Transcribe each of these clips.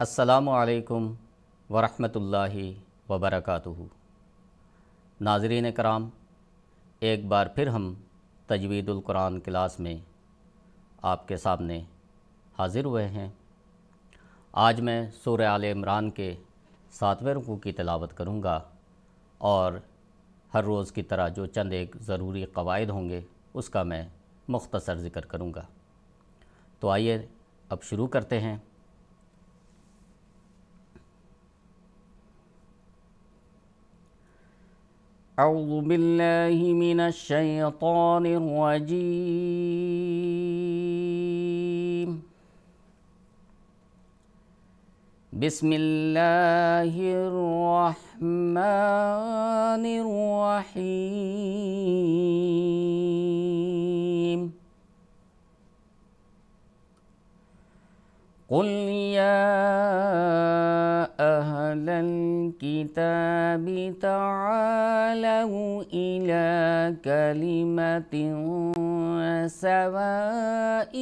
السلام علیکم ورحمۃ اللہ وبرکاتہ۔ ناظرین کرام، ایک بار پھر ہم تجوید القرآن کلاس میں آپ کے سامنے حاضر ہوئے ہیں۔ آج میں سورہ آل عمران کے 7ویں رکوع کی تلاوت کروں گا اور ہر روز کی طرح جو چند ایک ضروری قواعد ہوں گے اس کا میں مختصر ذکر کروں گا۔ تو آئیے اب شروع کرتے ہیں۔ اعوذ باللہ من الشیطان الرجیم، بسم اللہ الرحمن الرحیم، قل یا اہل الکتاب تعالوا الی کلمۃ سواء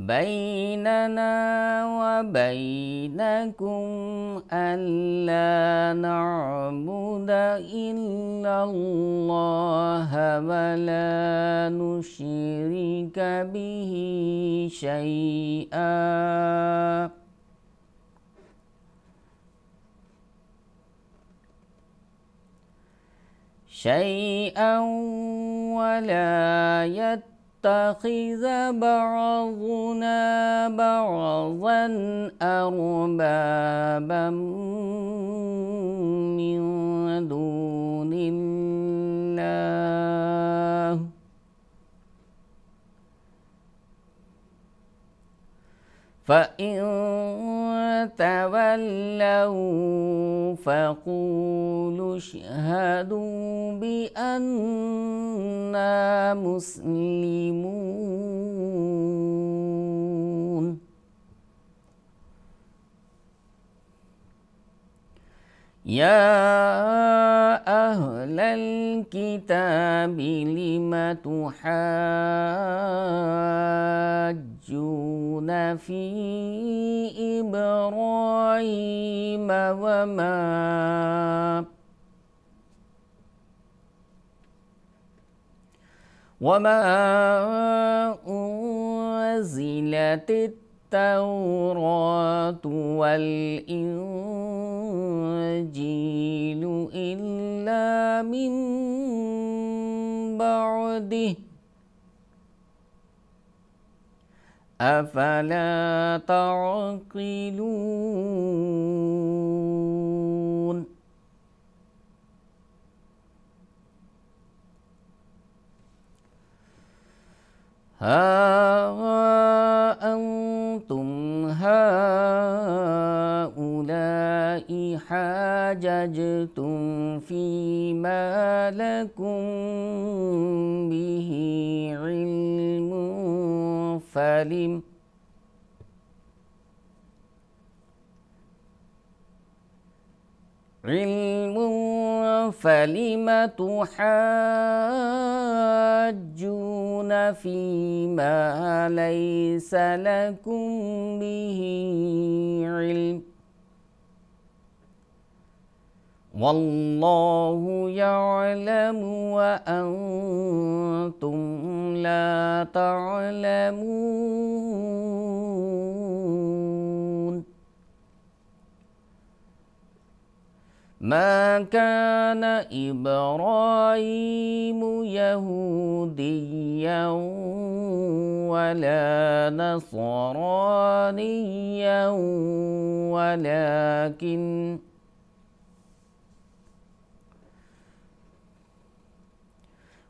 بیننا وبینکم ألا نعبد إلا الله ولا نشرك به شيئا ولا يتخذ بعضنا بعضا أربابا من دون الله فإن تولوا فقولوا اشهدوا بأننا مسلمون۔ يا أهل الكتاب لم تحاجون في إبراهيم وما أنزلت التوراة والإنجيل إلا من بعده أفلا تعقلون۔ ها أنتم هؤلاء حاججتم فيما لكم به علم فلم تحاجون فيما ليس لكم به علم والله يعلم وأنتم لا تعلمون۔ ما كان إبراهيم يهوديا ولا نصرانيا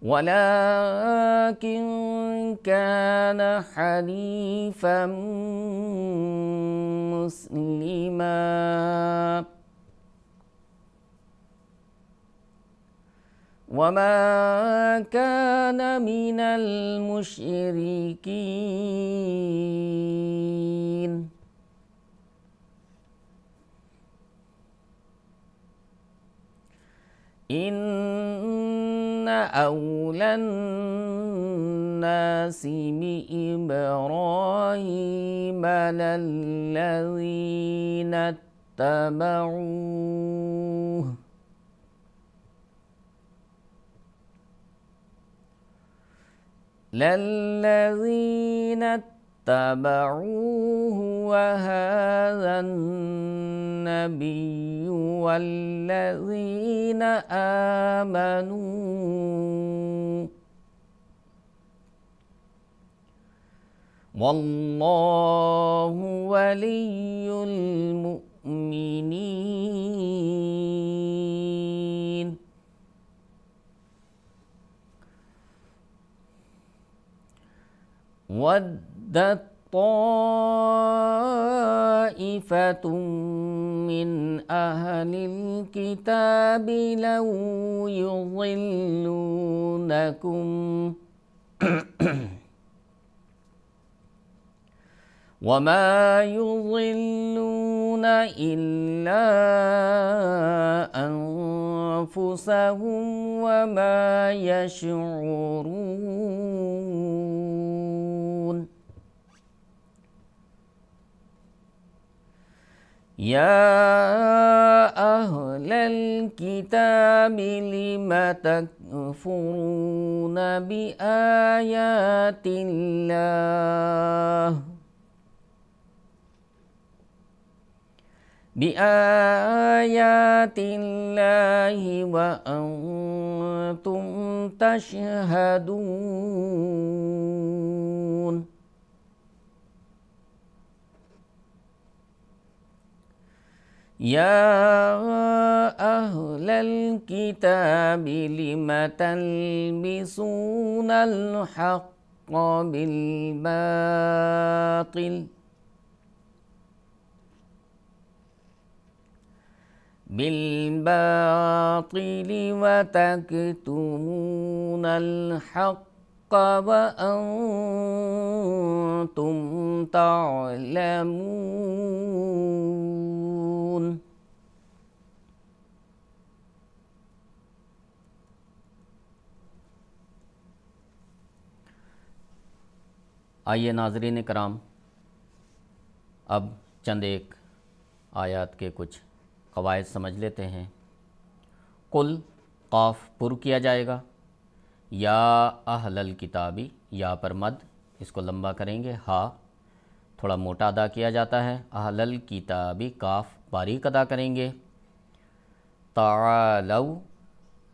ولكن كان حنيفا مسلما وما كان من المشركين۔ إن أولى الناس بإبراهيم للذين اتبعوه وهذا النبي والذين آمنوا والله ولي المؤمنين ودت طائفة من أهل الكتاب لو يضلونكم وما يضلون إلا أنفسهم وما يشعرون يا أهل الكتاب لم تكفرون بآيات الله وأنتم تشهدون يا أهل الكتاب لم تلبسون الحق بالباطل وتكتمون الحق وأنتم تعلمون آئیے ناظرین کرام، اب چند ایک آیات کے کچھ قواعد سمجھ لیتے ہیں۔ قل قاف پر کیا جائے گا، یا اہل الکتابی یا پر مد، اس کو لمبا کریں گے، ہا تھوڑا موٹا ادا کیا جاتا ہے، اہل الکتابی کاف باریک ادا کریں گے، تعالو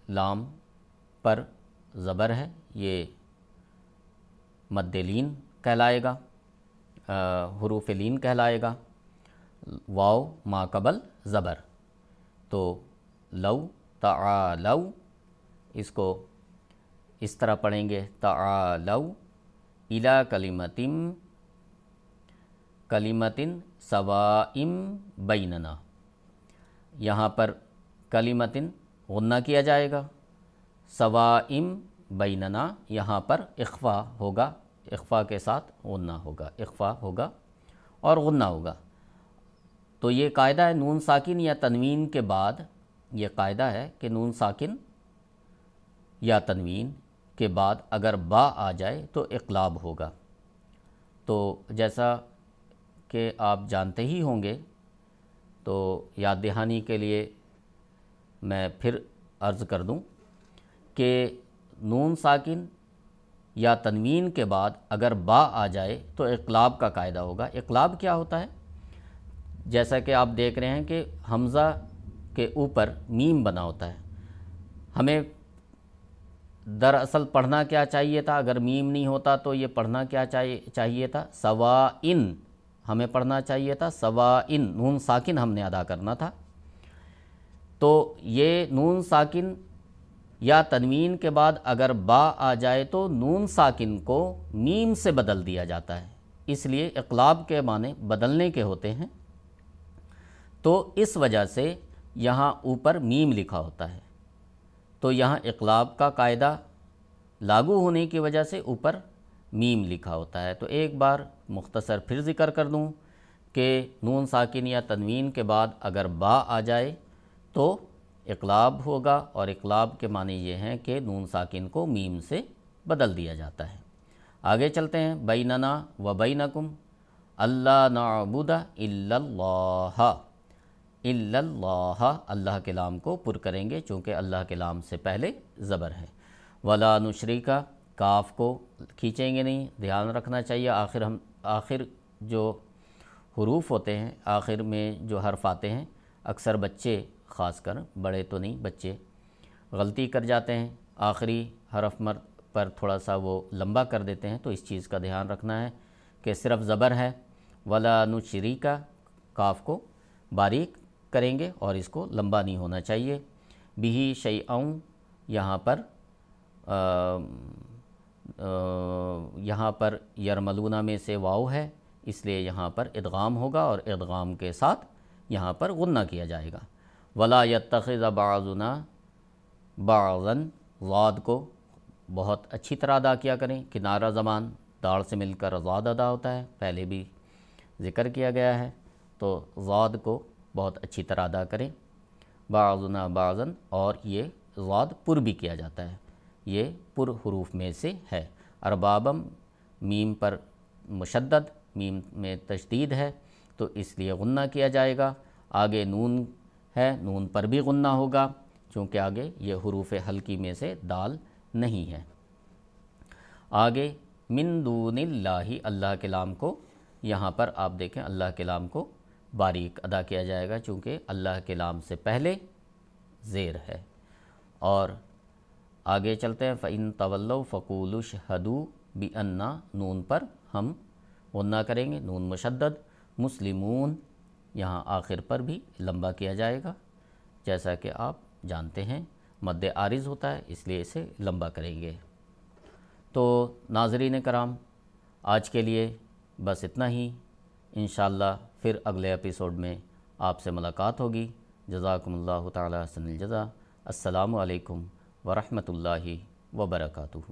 لام پر زبر ہے، یہ مد لین کہلائے گا، حروف لین کہلائے گا، واو ما قبل زبر، تو لو تعالو اس کو اس طرح پڑھیں گے، تعالو الی کلمتن سوائم بیننا، یہاں پر کلمتن غنہ کیا جائے گا، سوائم بیننا یہاں پر اخفا ہوگا، اخفا کے ساتھ غنہ ہوگا، اخفا ہوگا اور غنہ ہوگا۔ تو یہ قاعدہ ہے نون ساکن یا تنوین کے بعد، یہ قاعدہ ہے کہ نون ساکن یا تنوین کے بعد اگر با آ جائے تو اقلاب ہوگا۔ تو جیسا کہ آپ جانتے ہی ہوں گے، تو یاد دہانی کے لیے میں پھر عرض کر دوں کہ نون ساکن یا تنوین کے بعد اگر با آ جائے تو اقلاب کا قاعدہ ہوگا۔ اقلاب کیا ہوتا ہے؟ جیسا کہ آپ دیکھ رہے ہیں کہ حمزہ کے اوپر میم بنا ہوتا ہے، ہمیں دراصل پڑھنا کیا چاہیے تھا؟ اگر میم نہیں ہوتا تو یہ پڑھنا کیا چاہیے تھا؟ سوائن ہمیں پڑھنا چاہیے تھا، سوائن نون ساکن ہم نے ادا کرنا تھا۔ تو یہ نون ساکن یا تنوین کے بعد اگر با آ جائے تو نون ساکن کو میم سے بدل دیا جاتا ہے، اس لیے اقلاب کے معنی بدلنے کے ہوتے ہیں، تو اس وجہ سے یہاں اوپر میم لکھا ہوتا ہے، تو یہاں اقلاب کا قاعدہ لاگو ہونے کی وجہ سے اوپر میم لکھا ہوتا ہے۔ تو ایک بار مختصر پھر ذکر کر دوں کہ نون ساکن یا تنوین کے بعد اگر با آ جائے تو اقلاب ہوگا، اور اقلاب کے معنی یہ ہیں کہ نون ساکن کو میم سے بدل دیا جاتا ہے۔ آگے چلتے ہیں، بیننا و بینکم اللہ نعبد الا اللہ، الا اللہ، اللہ کے لام کو پر کریں گے چونکہ اللہ کے لام سے پہلے زبر ہے۔ ولا نشرکا، کاف کو کھینچیں گے نہیں، دھیان رکھنا چاہیے، آخر جو حروف ہوتے ہیں، آخر میں جو حرف آتے ہیں، اکثر بچے، خاص کر بڑے تو نہیں، بچے غلطی کر جاتے ہیں، آخری حرف پر تھوڑا سا وہ لمبا کر دیتے ہیں، تو اس چیز کا دھیان رکھنا ہے کہ صرف زبر ہے۔ ولا نشرکا، کاف کو باریک کریں گے اور اس کو لمبا نہیں ہونا چاہیے۔ بہی شیئا، یہاں پر یرملون میں سے واو ہے، اس لیے یہاں پر ادغام ہوگا اور ادغام کے ساتھ یہاں پر غنہ کیا جائے گا۔ ولا یتخذ بعضنا بعضا، ضاد کو بہت اچھی طرح ادا کیا کریں، کنارہ زبان داڑ سے مل کر ضاد ادا ہوتا ہے، پہلے بھی ذکر کیا گیا ہے، تو ضاد کو بہت اچھی طرح ادا کریں۔ بعضنا بعضا، اور یہ ضاد پر بھی کیا جاتا ہے، یہ پر حروف میں سے ہے۔ اربابم، میم پر مشدد، میم میں تشدید ہے تو اس لیے غنہ کیا جائے گا۔ آگے نون ہے، نون پر بھی غنہ ہوگا چونکہ آگے یہ حروف حلقی میں سے دال نہیں ہے۔ آگے من دون اللہ، اللہ کے لام کو یہاں پر آپ دیکھیں، اللہ کے لام کو باریک ادا کیا جائے گا چونکہ اللہ کے لام سے پہلے زیر ہے۔ اور آگے چلتے ہیں، فَإِن تَوَلَّوْا فَقُولُوا اشْهَدُوا بِأَنَّا، نون پر ہم غنہ کریں گے، نون مشدد۔ مسلمون، یہاں آخر پر بھی لمبا کیا جائے گا، جیسا کہ آپ جانتے ہیں مد عارض ہوتا ہے، اس لیے اسے لمبا کریں گے۔ تو ناظرین کرام، آج کے لیے بس اتنا ہی، انشاءاللہ پھر اگلے ایپیسوڈ میں آپ سے ملاقات ہوگی۔ جزاکم اللہ تعالی حسن الجزا۔ السلام علیکم ورحمۃ اللہ وبرکاتہ۔